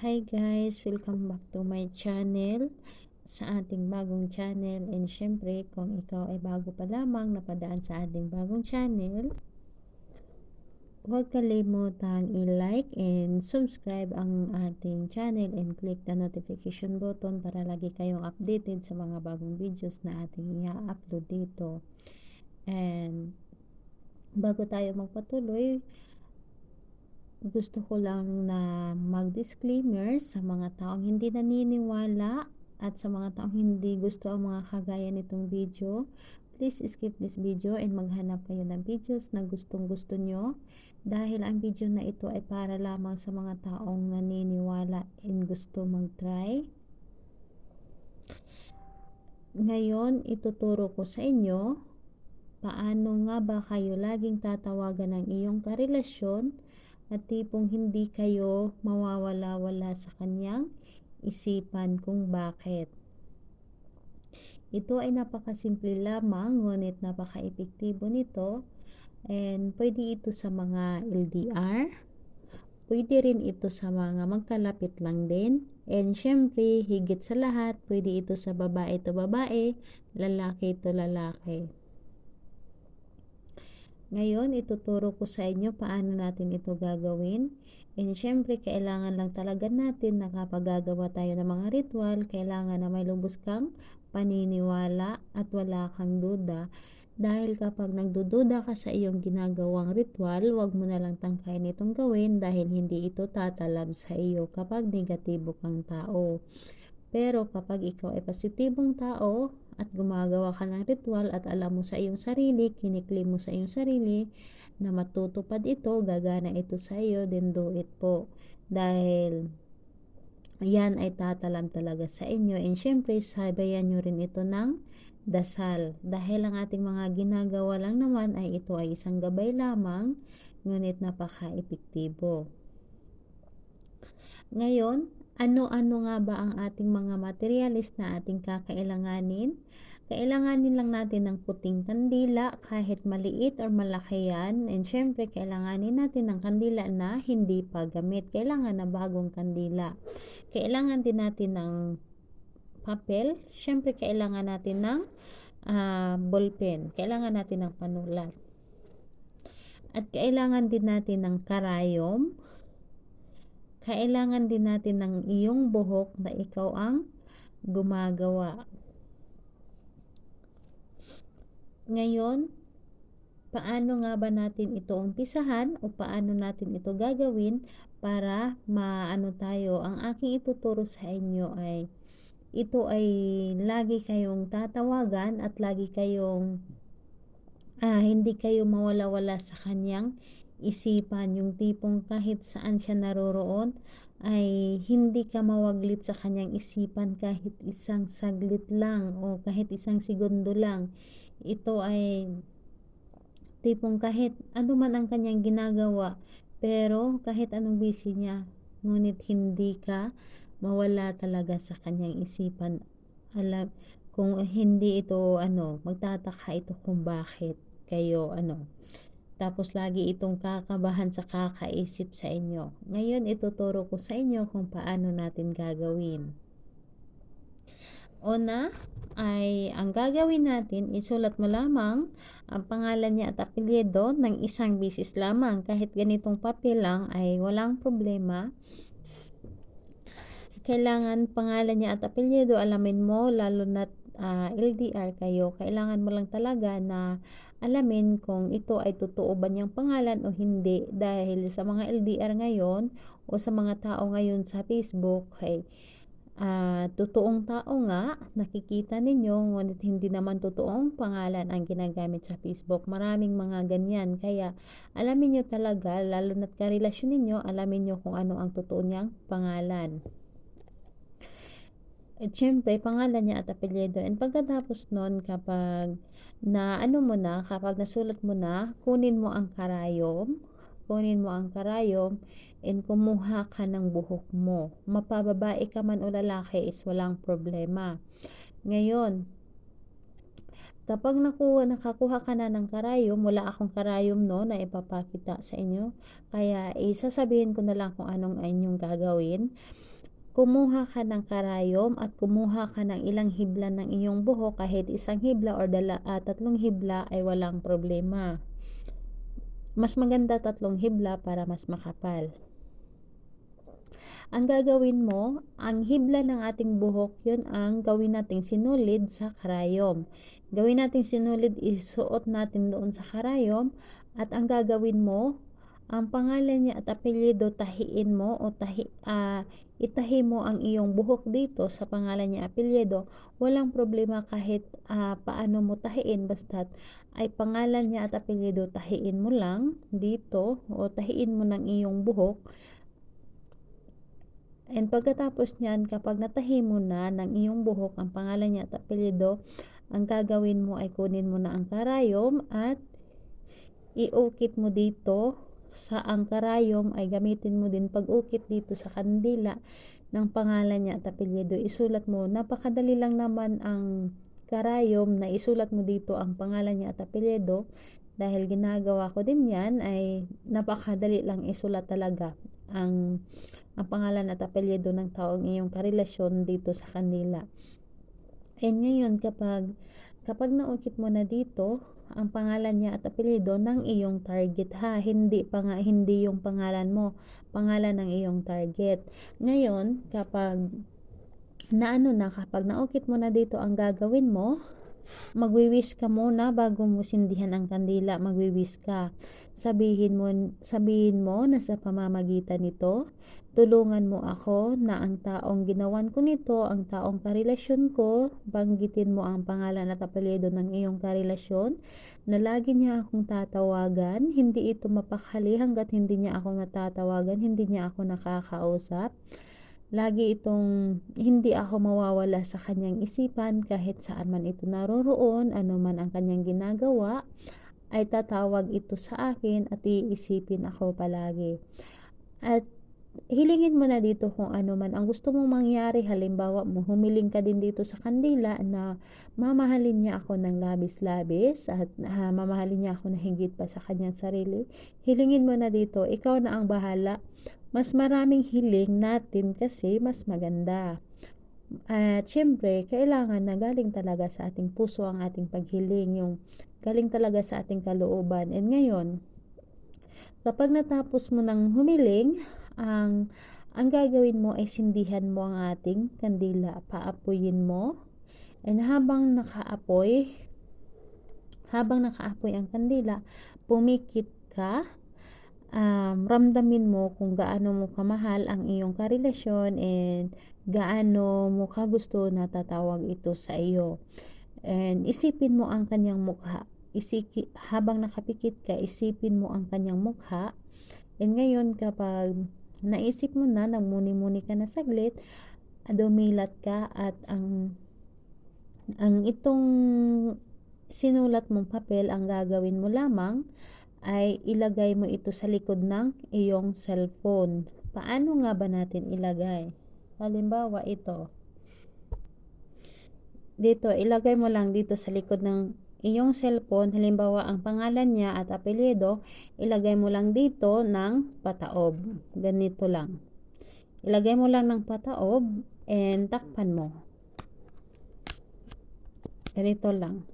Hi guys! Welcome back to my channel, sa ating bagong channel. And syempre, kung ikaw ay bago pa lamang napadaan sa ating bagong channel, huwag kalimutang i-like and subscribe ang ating channel and click the notification button para lagi kayong updated sa mga bagong videos na ating i-upload dito. And bago tayo magpatuloy, gusto ko lang na mag-disclaimer sa mga taong hindi naniniwala at sa mga taong hindi gusto ang mga kagaya nitong video. Please skip this video and maghanap kayo ng videos na gustong gusto nyo, dahil ang video na ito ay para lamang sa mga taong naniniwala and gusto mag-try. Ngayon, ituturo ko sa inyo paano nga ba kayo laging tatawagan ng iyong karelasyon at tipong hindi kayo mawawala-wala sa kanyang isipan kung bakit. Ito ay napakasimple lamang, ngunit napaka-epektibo nito, and pwede ito sa mga LDR, pwede rin ito sa mga magkalapit lang din, and syempre higit sa lahat pwede ito sa babae to babae, lalaki to lalaki. Ngayon, ituturo ko sa inyo paano natin ito gagawin. And syempre, kailangan lang talaga natin na kapag gagawa tayo ng mga ritual, kailangan na may lubos kang paniniwala at wala kang duda. Dahil kapag nagdududa ka sa iyong ginagawang ritual, huwag mo na lang tangkayin itong gawin dahil hindi ito tatalab sa iyo kapag negatibo kang tao. Pero kapag ikaw ay positibong tao at gumagawa ka ng ritual at alam mo sa iyong sarili, kiniklim mo sa iyong sarili na matutupad ito, gagana ito sa iyo, then do it po. Dahil yan ay tatalam talaga sa inyo. And syempre, sabayan nyo rin ito ng dasal. Dahil ang ating mga ginagawa lang naman ay ito ay isang gabay lamang, ngunit napaka-epektibo. Ngayon, ano-ano nga ba ang ating mga materialis na ating kakailanganin? Kailanganin lang natin ng puting kandila, kahit maliit or malaki yan. And syempre, kailanganin natin ng kandila na hindi pa gamit. Kailangan na bagong kandila. Kailangan din natin ng papel. Syempre, kailangan natin ng ballpen. Kailangan natin ng panulat. At kailangan din natin ng karayom. Kailangan din natin ng iyong buhok na ikaw ang gumagawa. Ngayon, paano nga ba natin ito umpisahan o paano natin ito gagawin para maano tayo? Ang aking ituturo sa inyo ay ito ay lagi kayong tatawagan at lagi kayong hindi kayo mawala-wala sa kanyang isipan, yung tipong kahit saan siya naroroon ay hindi ka mawaglit sa kanyang isipan kahit isang saglit lang o kahit isang segundo lang. Ito ay tipong kahit ano man ang kanyang ginagawa, pero kahit anong busy niya, ngunit hindi ka mawala talaga sa kanyang isipan. Alam, kung hindi ito magtataka ito kung bakit kayo tapos lagi itong kakabahan sa kakaisip sa inyo. Ngayon, ituturo ko sa inyo kung paano natin gagawin. Una ay ang gagawin natin, isulat mo lamang ang pangalan niya at apelyido ng isang bisis lamang. Kahit ganitong papel lang ay walang problema. Kailangan pangalan niya at apelyido, alamin mo, lalo na LDR kayo, kailangan mo lang talaga na alamin kung ito ay totoo ba niyang pangalan o hindi. Dahil sa mga LDR ngayon o sa mga tao ngayon sa Facebook ay totoong tao nga nakikita ninyo, ngunit hindi naman totoong pangalan ang ginagamit sa Facebook. Maraming mga ganyan, kaya alamin nyo talaga, lalo na't karelasyon ninyo, alamin nyo kung ano ang totoo niyang pangalan. At syempre, pangalan niya at apelyido. And pagkatapos nun, kapag kapag nasulat mo na, kunin mo ang karayom, and kumuha ka ng buhok mo. Mapababae ka man o lalaki is walang problema. Ngayon, kapag nakakuha ka na ng karayom, wala akong karayom na ipapakita sa inyo, kaya isasabihin ko na lang kung anong inyong gagawin. kumuha ka ng karayom at kumuha ka ng ilang hibla ng iyong buhok, kahit isang hibla or tatlong hibla ay walang problema. Mas maganda tatlong hibla para mas makapal. Ang gagawin mo, ang hibla ng ating buhok, yun ang gawin nating sinulid sa karayom. Gawin nating sinulid, isuot natin doon sa karayom, at ang gagawin mo, ang pangalan niya at apelyido, tahiin mo o itahi mo ang iyong buhok dito sa pangalan niya, apelyido. Walang problema kahit paano mo tahiin, basta't ay pangalan niya at apelyido, tahiin mo lang dito o tahiin mo ng iyong buhok. And pagkatapos niyan, kapag natahi mo na ng iyong buhok ang pangalan niya at apelyido, ang gagawin mo ay kunin mo na ang karayom at iukit mo dito sa ang karayom ay gamitin mo din pag-ukit dito sa kandila ng pangalan niya at apelyido. Isulat mo, napakadali lang naman ang karayom na isulat mo dito ang pangalan niya at apelyido. Dahil ginagawa ko din yan, ay napakadali lang isulat talaga ang pangalan at apelyido ng taong iyong karelasyon dito sa kanila. And ngayon, kapag naukit mo na dito ang pangalan niya at apelyido ng iyong target, hindi yung pangalan mo, pangalan ng iyong target. Ngayon, kapag naukit mo na dito, ang gagawin mo, magwiwis ka muna bago mo sindihan ang kandila. Magwiwis ka. Sabihin mo na sa pamamagitan nito, tulungan mo ako na ang taong ginawan ko nito, ang taong karelasyon ko, banggitin mo ang pangalan at apelyido ng iyong karelasyon, na lagi niya akong tatawagan, hindi ito mapakali hanggat hindi niya ako natatawagan, hindi niya ako nakakausap. Lagi itong hindi ako mawawala sa kanyang isipan kahit saan man ito naroroon, ano man ang kanyang ginagawa, ay tatawag ito sa akin at iisipin ako palagi. At hilingin mo na dito kung ano man ang gusto mong mangyari. Halimbawa mo, humiling ka din dito sa kandila na mamahalin niya ako ng labis-labis at mamahalin niya ako na higit pa sa kanyang sarili. Hilingin mo na dito, ikaw na ang bahala. Mas maraming hiling natin kasi mas maganda. At syempre, kailangan na galing talaga sa ating puso ang ating paghiling, yung galing talaga sa ating kalooban. And ngayon, kapag natapos mo ng humiling, ang gagawin mo ay sindihan mo ang ating kandila. Paapuyin mo. And habang nakaapoy ang kandila, pumikit ka. Ramdamin mo kung gaano mo kamahal ang iyong karelasyon and gaano mo kagusto na tatawag ito sa iyo. And isipin mo ang kanyang mukha. Habang nakapikit ka, isipin mo ang kanyang mukha. And ngayon, kapag naisip mo na, nagmuni-muni ka na saglit, dumilat ka at ang itong sinulat mong papel, ang gagawin mo lamang ay ilagay mo ito sa likod ng iyong cellphone. Paano nga ba natin ilagay? Halimbawa ito. Dito, ilagay mo lang dito sa likod ng iyong cellphone. Halimbawa, ang pangalan niya at apelyido, ilagay mo lang dito ng pataob. Ganito lang. Ilagay mo lang ng pataob and takpan mo. Ganito lang.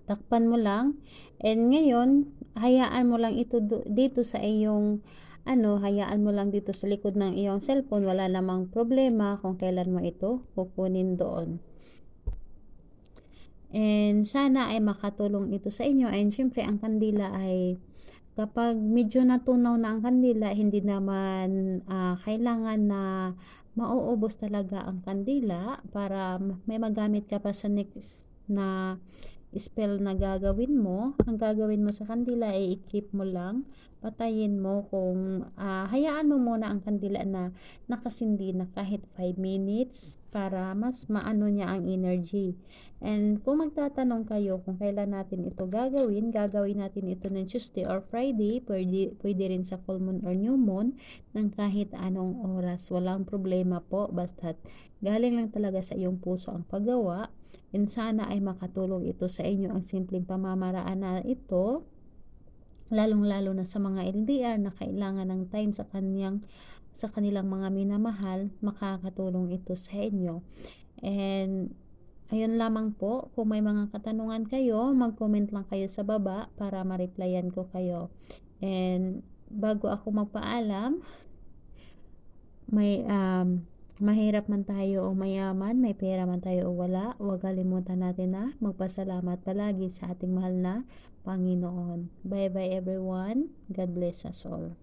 Takpan mo lang. And ngayon, hayaan mo lang ito dito sa iyong hayaan mo lang dito sa likod ng iyong cellphone. Wala namang problema kung kailan mo ito kukunin doon. And sana ay makatulong ito sa inyo. And syempre, ang kandila ay kapag medyo natunaw na ang kandila, hindi naman kailangan na mauubos talaga ang kandila para may magamit ka pa sa next na spell na gagawin mo. Ang gagawin mo sa kandila ay i-keep mo lang, patayin mo kung hayaan mo muna ang kandila na nakasindi na kahit 5 minutes para mas maano niya ang energy. And kung magtatanong kayo kung kailan natin ito gagawin natin ito ng Tuesday or Friday, pwede rin sa full moon or new moon, ng kahit anong oras. Walang problema po, basta't galing lang talaga sa iyong puso ang paggawa. And sana ay makatulong ito sa inyo, ang simpleng pamamaraan na ito, lalong-lalo na sa mga LDR na kailangan ng time sa kanyang sa kanilang mga minamahal, makakatulong ito sa inyo. And ayun lamang po, kung may mga katanungan kayo, mag-comment lang kayo sa baba para ma-replyan ko kayo. And bago ako magpaalam, mahirap man tayo o mayaman, may pera man tayo o wala, huwag kalimutan natin na magpasalamat palagi sa ating mahal na Panginoon. Bye bye everyone. God bless us all.